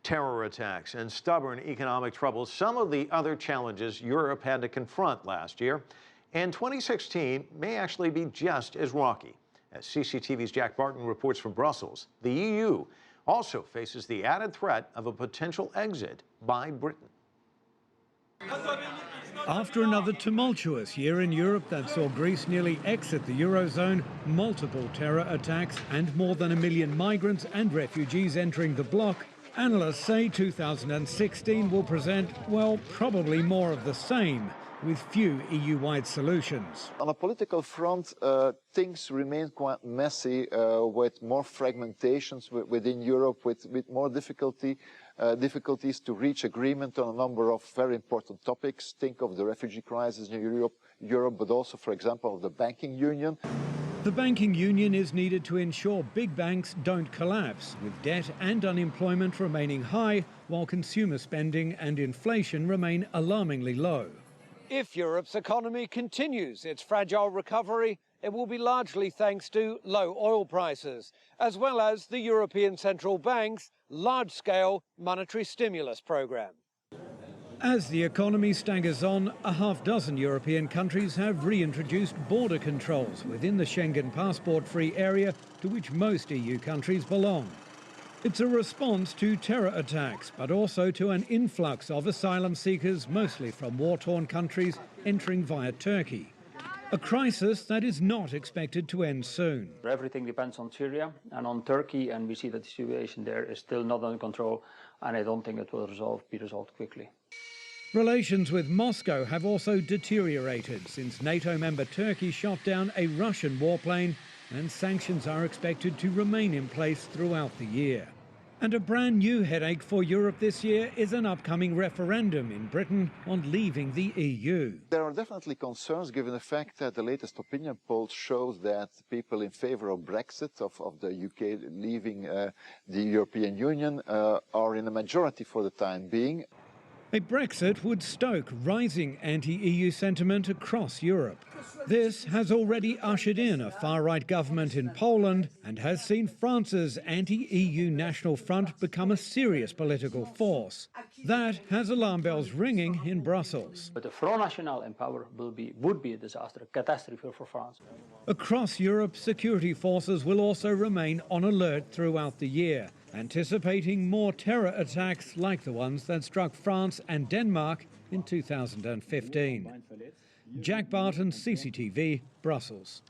Terror attacks and stubborn economic troubles, some of the other challenges Europe had to confront last year. And 2016 may actually be just as rocky. As CCTV's Jack Barton reports from Brussels, the EU also faces the added threat of a potential exit by Britain. After another tumultuous year in Europe that saw Greece nearly exit the Eurozone, multiple terror attacks and more than 1 million migrants and refugees entering the bloc, analysts say 2016 will present, well, probably more of the same, with few EU-wide solutions. On a political front, things remain quite messy, with more fragmentations within Europe, with more difficulties to reach agreement on a number of very important topics. Think of the refugee crisis in Europe, but also, for example, of the banking union. The banking union is needed to ensure big banks don't collapse, with debt and unemployment remaining high, while consumer spending and inflation remain alarmingly low. If Europe's economy continues its fragile recovery, it will be largely thanks to low oil prices, as well as the European Central Bank's large-scale monetary stimulus programme. As the economy staggers on, a half-dozen European countries have reintroduced border controls within the Schengen passport-free area to which most EU countries belong. It's a response to terror attacks, but also to an influx of asylum seekers, mostly from war-torn countries, entering via Turkey. A crisis that is not expected to end soon. Everything depends on Syria and on Turkey, and we see that the situation there is still not under control, and I don't think it will be resolved quickly. Relations with Moscow have also deteriorated since NATO member Turkey shot down a Russian warplane, and sanctions are expected to remain in place throughout the year. And a brand new headache for Europe this year is an upcoming referendum in Britain on leaving the EU. There are definitely concerns given the fact that the latest opinion poll shows that people in favour of Brexit, of the UK leaving the European Union, are in a majority for the time being. A Brexit would stoke rising anti-EU sentiment across Europe. This has already ushered in a far-right government in Poland and has seen France's anti-EU National Front become a serious political force. That has alarm bells ringing in Brussels. But the Front National in power would be a disaster, a catastrophe for France. Across Europe, security forces will also remain on alert throughout the year, anticipating more terror attacks like the ones that struck France and Denmark in 2015. Jack Barton, CCTV, Brussels.